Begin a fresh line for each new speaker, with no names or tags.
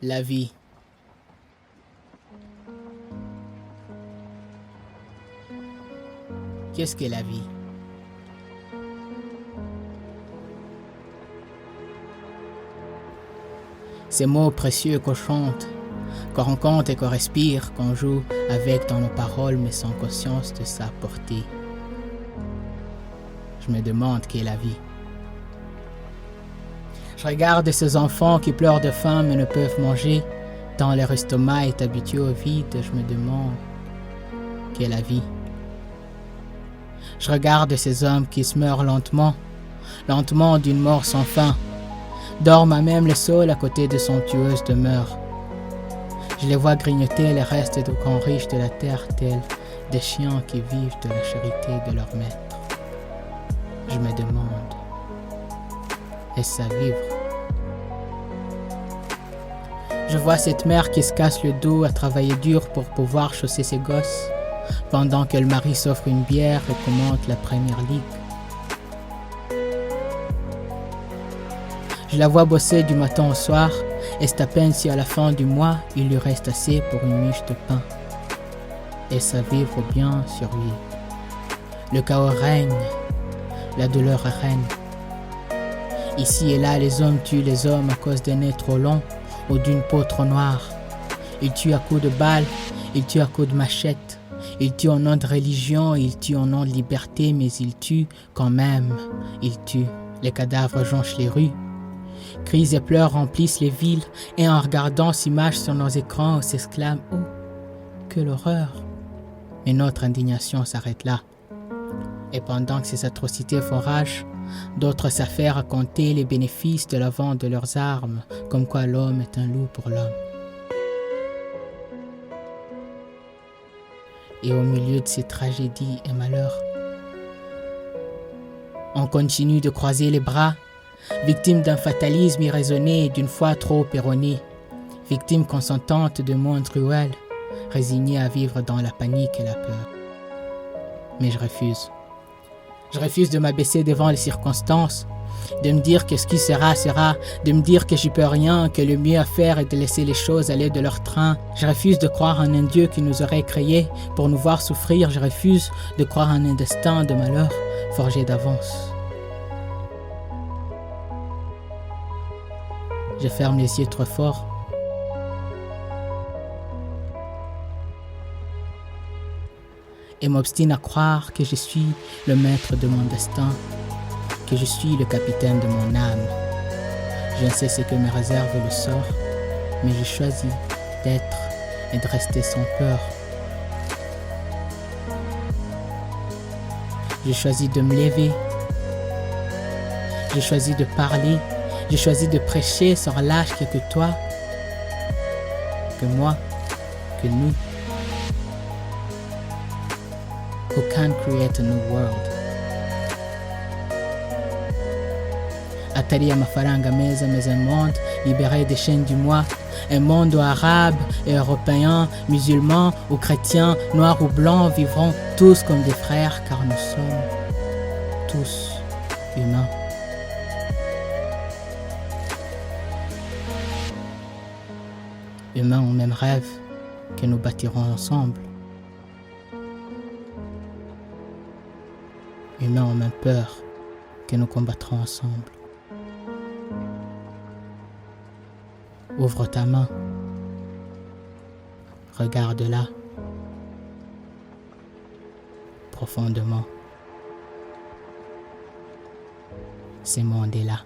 La vie. Qu'est-ce que la vie? Ces mots précieux qu'on chante, qu'on rencontre et qu'on respire, qu'on joue avec dans nos paroles, mais sans conscience de sa portée. Je me demande qu'est la vie. Je regarde ces enfants qui pleurent de faim mais ne peuvent manger, tant leur estomac est habitué au vide. Je me demande qu'est la vie. Je regarde ces hommes qui se meurent lentement, lentement d'une mort sans fin, dorment à même le sol à côté de somptueuses demeures. Je les vois grignoter les restes de grands riches de la terre, tels des chiens qui vivent de la charité de leur maître. Je me demande, est-ce à vivre? Je vois cette mère qui se casse le dos à travailler dur pour pouvoir chausser ses gosses, pendant que le mari s'offre une bière et commente la Premier League. Je la vois bosser du matin au soir, et c'est à peine si à la fin du mois, il lui reste assez pour une miche de pain. Est-ce à vivre bien sur lui? Le chaos règne, la douleur règne. Ici et là, les hommes tuent les hommes à cause d'un nez trop long ou d'une peau trop noire. Ils tuent à coups de balles, ils tuent à coups de machette. Ils tuent au nom de religion, ils tuent au nom de liberté, mais ils tuent quand même. Ils tuent. Les cadavres jonchent les rues. Cris et pleurs remplissent les villes, et en regardant ces images sur nos écrans, on s'exclame « Oh, que l'horreur !» Mais notre indignation s'arrête là. Et pendant que ces atrocités font rage, d'autres s'affairent à compter les bénéfices de la vente de leurs armes, comme quoi l'homme est un loup pour l'homme. Et au milieu de ces tragédies et malheurs, on continue de croiser les bras, victime d'un fatalisme irraisonné et d'une foi trop erronée, victime consentante de monde cruel, résignée à vivre dans la panique et la peur. Mais je refuse. Je refuse de m'abaisser devant les circonstances, de me dire que ce qui sera, sera, de me dire que j'y peux rien, que le mieux à faire est de laisser les choses aller de leur train. Je refuse de croire en un Dieu qui nous aurait créés pour nous voir souffrir. Je refuse de croire en un destin de malheur forgé d'avance. Je ferme les yeux trop fort. Et m'obstine à croire que je suis le maître de mon destin, que je suis le capitaine de mon âme. Je ne sais ce que me réserve le sort, mais je choisis d'être et de rester sans peur. J'ai choisi de me lever. J'ai choisi de parler. J'ai choisi de prêcher sans relâche que toi, que moi, que nous. Who can create a new world? Atari amafaranga meza, mais un monde libéré des chaînes du moi, un monde où arabes et européens, musulmans ou chrétiens, noirs ou blancs vivront tous comme des frères, car nous sommes tous humains. Humains au même rêve que nous bâtirons ensemble. Humains en même peur que nous combattrons ensemble. Ouvre ta main, regarde-la profondément. Ce monde est là.